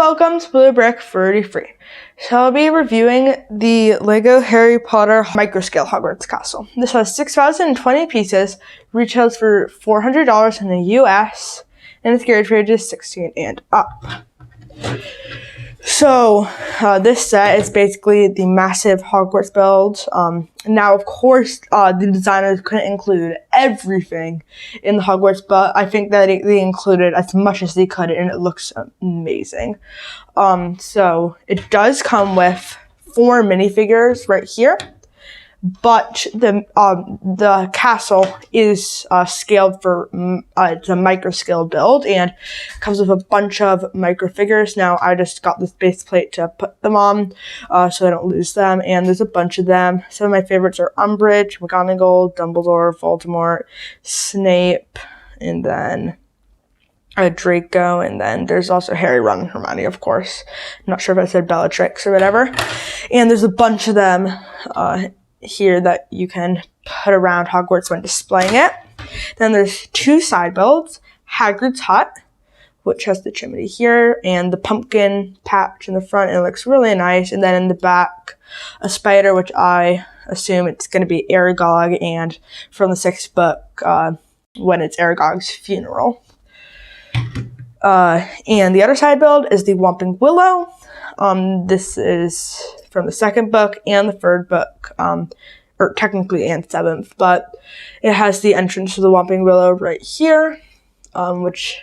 welcome to Blue Brick 33. So I'll be reviewing the Lego Harry Potter microscale Hogwarts castle. This has 6,020 pieces, retails for $400 in the US, and it's geared for ages 16 and up. So this set is basically the massive Hogwarts build. Now, of course, the designers couldn't include everything in the Hogwarts, but I think that they included as much as they could, and it looks amazing. So it does come with 4 minifigures right here, but the castle is scaled for it's a microscale build, and comes with a bunch of microfigures. Now I just got this base plate to put them on so I don't lose them, and there's a bunch of them. Some of my favorites are Umbridge, McGonagall, Dumbledore, Voldemort, Snape, and then Draco, and then there's also Harry, Ron, and Hermione, of course. I'm not sure if I said Bellatrix or whatever. And there's a bunch of them here that you can put around Hogwarts when displaying it. Then there's 2 side builds, Hagrids Hut, which has the chimney here, and the pumpkin patch in the front, and it looks really nice. And then in the back, a spider, which I assume it's going to be Aragog, and from the 6th book, when it's Aragog's funeral. And the other side build is the Whomping Willow. This is from the 2nd book and the 3rd book, or technically and 7th, but it has the entrance to the Whomping Willow right here, which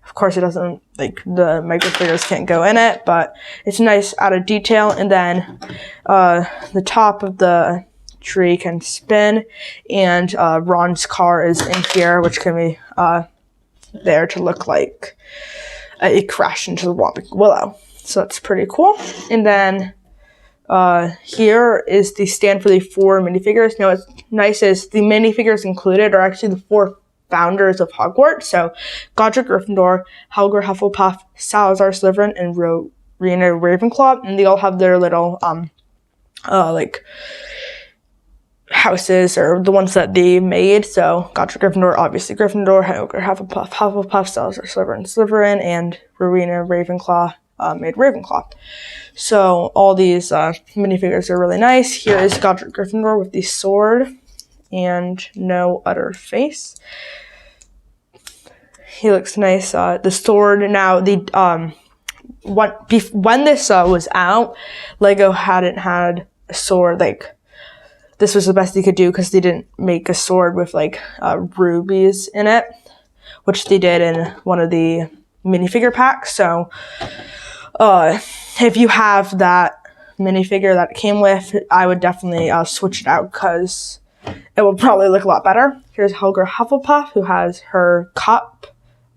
of course it doesn't, like, the microfigures can't go in it, but it's nice out of detail. And then the top of the tree can spin, and Ron's car is in here, which can be there to look like it crashed into the Whomping Willow. So that's pretty cool. And then here is the stand for the 4 minifigures. Now, what's nice is the minifigures included are actually the 4 founders of Hogwarts. So Godric Gryffindor, Helga Hufflepuff, Salazar Slytherin, and Rowena Ravenclaw. And they all have their little like houses, or the ones that they made. So Godric Gryffindor, obviously Gryffindor, Helga Hufflepuff, Salazar Slytherin, and Rowena Ravenclaw made Ravenclaw. So all these minifigures are really nice. Here is Godric Gryffindor with the sword and no other face. He looks nice. The sword, now the when this was out, Lego hadn't had a sword. Like, this was the best they could do, because they didn't make a sword with like rubies in it, which they did in one of the minifigure packs. So if you have that minifigure that it came with, I would definitely switch it out, because it will probably look a lot better. Here's Helga Hufflepuff, who has her cup,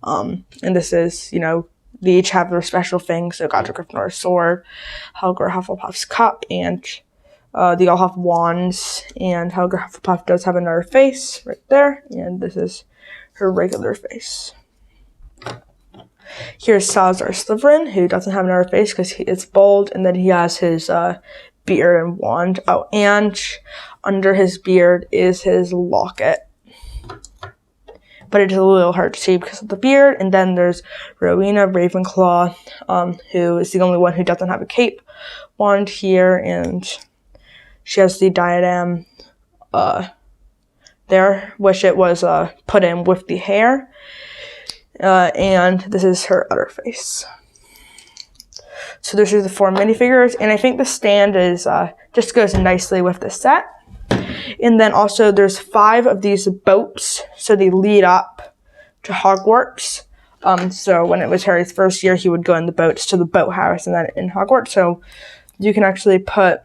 and this is, you know, they each have their special things. So Godric Gryffindor's sword, Helga Hufflepuff's cup, and they all have wands, and Helga Hufflepuff does have another face right there, and this is her regular face. Here's Salazar Slytherin, who doesn't have another face because it's bald, and then he has his beard and wand. Oh, and under his beard is his locket, but it's a little hard to see because of the beard. And then there's Rowena Ravenclaw, who is the only one who doesn't have a cape wand here, and she has the diadem there, which it was put in with the hair. And this is her other face. So those are the 4 minifigures, and I think the stand is just goes nicely with the set. And then also there's 5 of these boats, so they lead up to Hogwarts. So when it was Harry's first year, he would go in the boats to the boathouse and then in Hogwarts. So you can actually put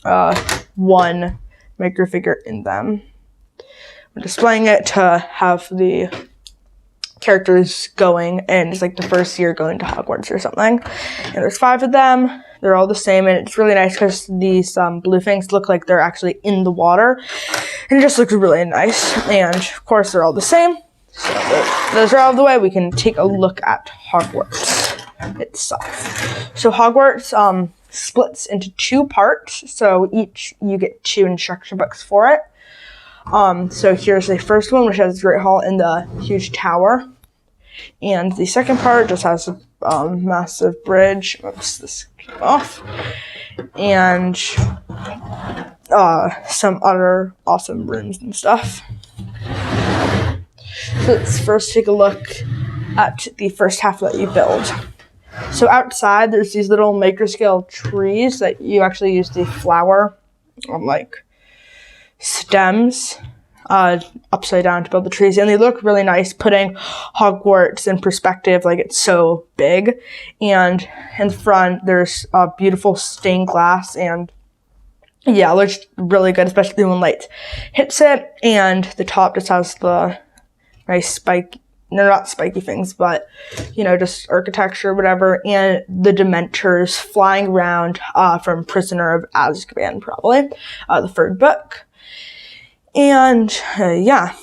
1 microfigure in them. We're displaying it to have the characters going, and it's like the first year going to Hogwarts or something. And there's 5 of them. They're all the same, and it's really nice because these blue things look like they're actually in the water, and it just looks really nice. And of course, they're all the same. So those are out of the way. We can take a look at Hogwarts itself. So Hogwarts splits into 2 parts. So each you get 2 instruction books for it. So here's the first one, which has the Great Hall and the huge tower. And the second part just has massive bridge. Oops, this came off. And some other awesome rooms and stuff. So let's first take a look at the first half that you build. So outside, there's these little microscale trees that you actually use the flower like stems upside down to build the trees, and they look really nice, putting Hogwarts in perspective, like it's so big. And in the front, there's beautiful stained glass, and yeah, it looks really good, especially when light hits it. And the top just has the nice spike. They're not spiky things, but, you know, just architecture, whatever. And the Dementors flying around from Prisoner of Azkaban, probably, the third book. And, yeah,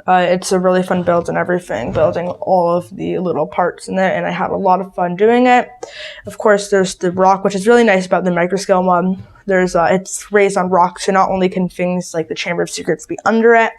it's a really fun build and everything, building all of the little parts in it, and I had a lot of fun doing it. Of course, there's the rock, which is really nice about the microscale one. There's, it's raised on rock, so not only can things like the Chamber of Secrets be under it,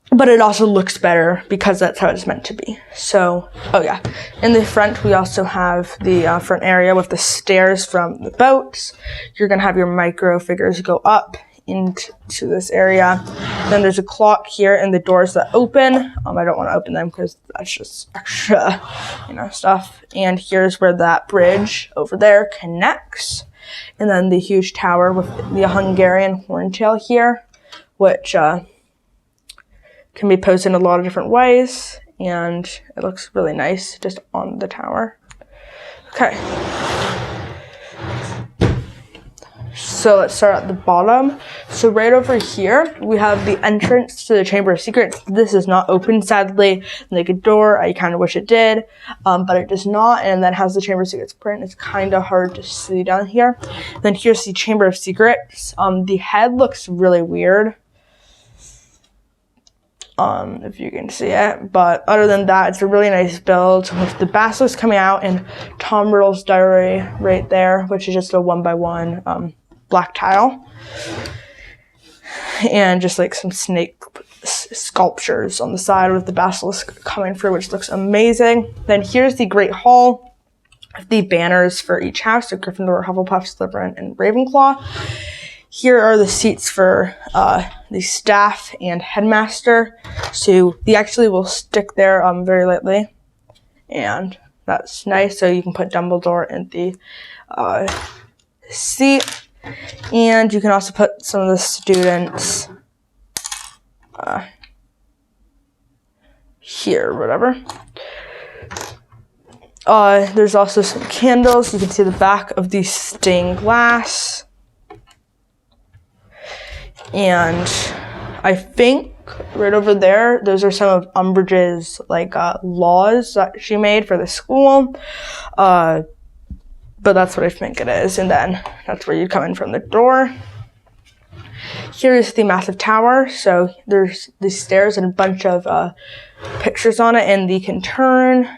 but it also looks better because that's how it's meant to be. So, oh yeah. In the front, we also have the front area with the stairs from the boats. You're going to have your microfigures go up into this area. Then there's a clock here and the doors that open. I don't want to open them because that's just extra, you know, stuff. And here's where that bridge over there connects. And then the huge tower with the Hungarian horntail here, which, can be posed in a lot of different ways, and it looks really nice just on the tower. Okay. So let's start at the bottom. So right over here, we have the entrance to the Chamber of Secrets. This is not open, sadly. Like a door, I kind of wish it did, but it does not. And then has the Chamber of Secrets print. It's kind of hard to see down here. Then here's the Chamber of Secrets. The head looks really weird. If you can see it, but other than that, it's a really nice build with the basilisk coming out and Tom Riddle's diary right there, which is just a 1x1 black tile, and just like some snake sculptures on the side with the basilisk coming through, which looks amazing. Then here's the Great Hall with the banners for each house, so Gryffindor, Hufflepuff, Slytherin, and Ravenclaw. Here are the seats for the staff and headmaster. So they actually will stick there very lightly. And that's nice. So you can put Dumbledore in the seat. And you can also put some of the students here or whatever. There's also some candles. You can see the back of the stained glass. And I think right over there, those are some of Umbridge's like laws that she made for the school. But that's what I think it is. And then that's where you come in from the door. Here is the massive tower. So there's the stairs and a bunch of pictures on it, and they can turn.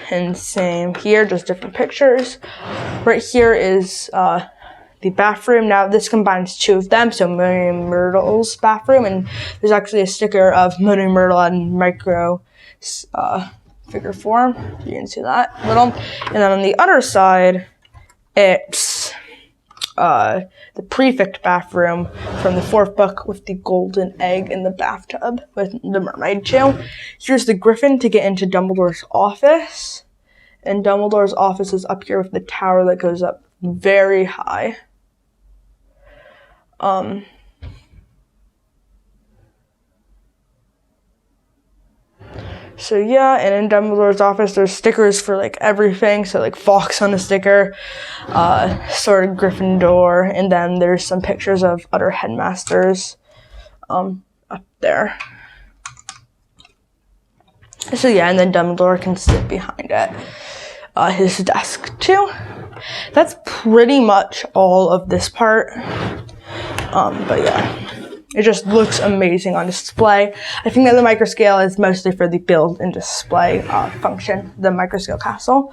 And same here, just different pictures. Right here is the bathroom. Now this combines two of them, so Moody Myrtle's bathroom, and there's actually a sticker of Moody Myrtle in micro figure form. You can see that little. And then on the other side, it's the prefect bathroom from the fourth book with the golden egg in the bathtub with the mermaid too. Here's the griffin to get into Dumbledore's office. And Dumbledore's office is up here with the tower that goes up very high. So yeah, and in Dumbledore's office, there's stickers for like everything. So like Fox on a sticker, Sword of Gryffindor, and then there's some pictures of other headmasters up there. So yeah, and then Dumbledore can sit behind it, his desk too. That's pretty much all of this part. But yeah. It just looks amazing on display. I think that the microscale is mostly for the build and display function, the microscale castle.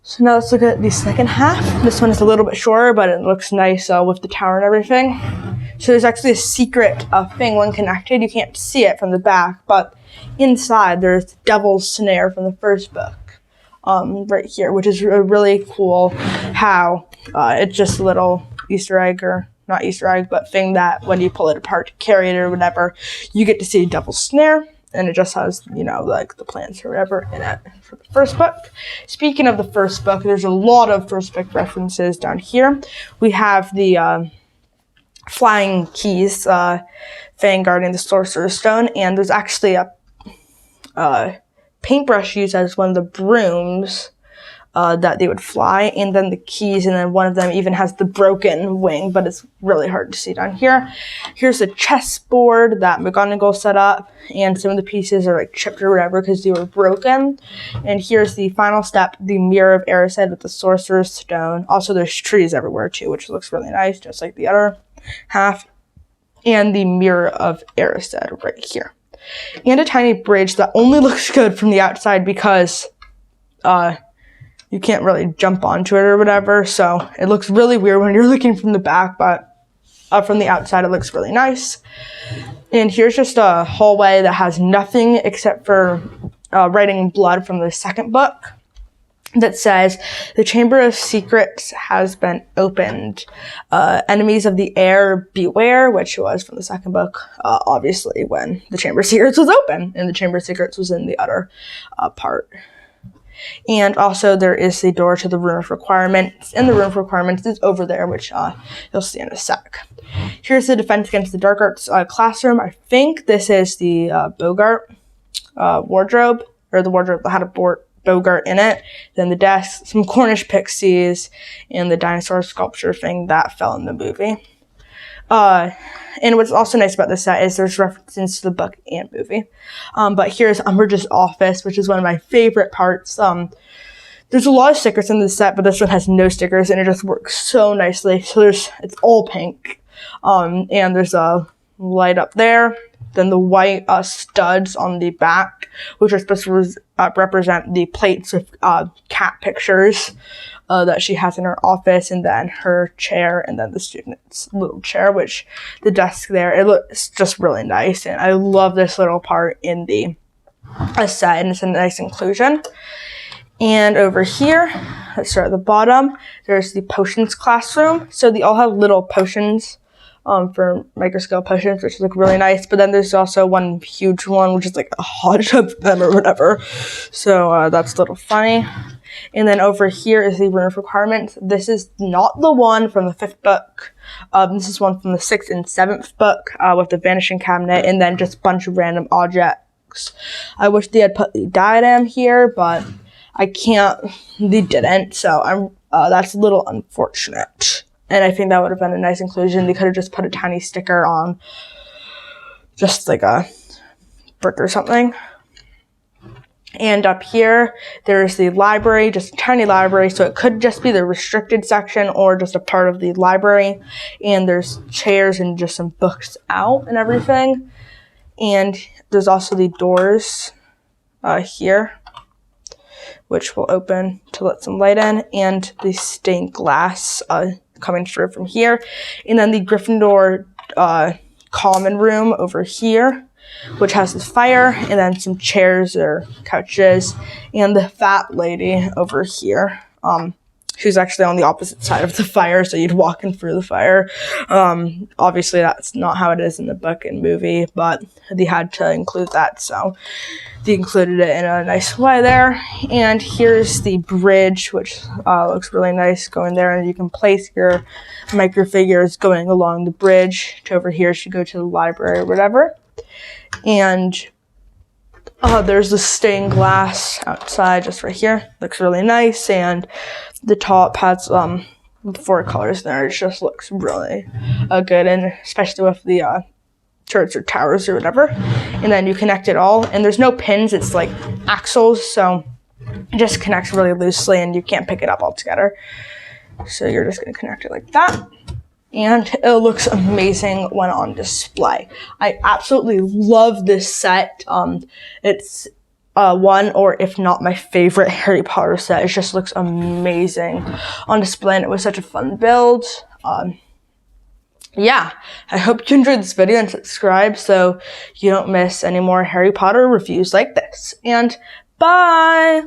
So now let's look at the second half. This one is a little bit shorter, but it looks nice with the tower and everything. So there's actually a secret thing when connected. You can't see it from the back, but inside there's the Devil's Snare from the first book, right here, which is really cool. How it's just a little Easter egg, or not Easter egg, but thing that when you pull it apart to carry it or whatever, you get to see Devil's Snare. And it just has, you know, like the plants or whatever in it for the first book. Speaking of the first book, there's a lot of first book references down here. We have the flying keys thing guarding the Sorcerer's Stone, and there's actually a paintbrush used as one of the brooms that they would fly, and then the keys, and then one of them even has the broken wing, but it's really hard to see down here. Here's a chessboard that McGonagall set up, and some of the pieces are like chipped or whatever because they were broken. And here's the final step, the Mirror of Erised with the Sorcerer's Stone. Also, there's trees everywhere too, which looks really nice, just like the other half. And the Mirror of Erised right here. And a tiny bridge that only looks good from the outside because you can't really jump onto it or whatever, so it looks really weird when you're looking from the back, but from the outside it looks really nice. And here's just a hallway that has nothing except for writing in blood from the second book that says, "The Chamber of Secrets has been opened. Enemies of the air beware," which was from the second book, obviously when the Chamber of Secrets was open, and the Chamber of Secrets was in the other part. And also there is the door to the Room of Requirements, and the Room of Requirements is over there, which you'll see in a sec. Here's the Defense Against the Dark Arts classroom. I think this is the Bogart wardrobe, or the wardrobe that had a Bogart in it. Then the desk, some Cornish pixies, and the dinosaur sculpture thing that fell in the movie. And what's also nice about this set is there's references to the book and movie. But here's Umbridge's office, which is one of my favorite parts. There's a lot of stickers in this set, but this one has no stickers, and it just works so nicely. So it's all pink. And there's a light up there. Then the white studs on the back, which are supposed to represent the plates with cat pictures that she has in her office, and then her chair, and then the student's little chair, which the desk there, it looks just really nice. And I love this little part in the set, and it's a nice inclusion. And over here, let's start at the bottom, there's the potions classroom. So they all have little potions for microscale potions, which look really nice. But then there's also one huge one, which is like a hot tub of them or whatever. So that's a little funny. And then over here is the Room of Requirements. This is not the one from the 5th book. This is one from the 6th and 7th book with the Vanishing Cabinet, and then just a bunch of random objects. I wish they had put the diadem here, but I can't. They didn't, so that's a little unfortunate. And I think that would have been a nice inclusion. They could have just put a tiny sticker on, just like a brick or something. And up here, there's the library, just a tiny library, so it could just be the restricted section or just a part of the library. And there's chairs and just some books out and everything. And there's also the doors here, which will open to let some light in, and the stained glass coming through from here. And then the Gryffindor common room over here, which has this fire, and then some chairs or couches, and the fat lady over here, who's actually on the opposite side of the fire, so you'd walk in through the fire. Obviously that's not how it is in the book and movie, but they had to include that, so they included it in a nice way there. And here's the bridge, which looks really nice going there, and you can place your microfigures going along the bridge to over here to go to the library or whatever. And there's the stained glass outside just right here. Looks really nice, and the top has 4 colors there. It just looks really good, and especially with the turrets or towers or whatever. And then you connect it all, and there's no pins, it's like axles, so it just connects really loosely and you can't pick it up all together. So you're just going to connect it like that. And it looks amazing when on display. I absolutely love this set. It's one, or if not my favorite Harry Potter set. It just looks amazing on display, and it was such a fun build. yeah, I hope you enjoyed this video and subscribe so you don't miss any more Harry Potter reviews like this. And bye!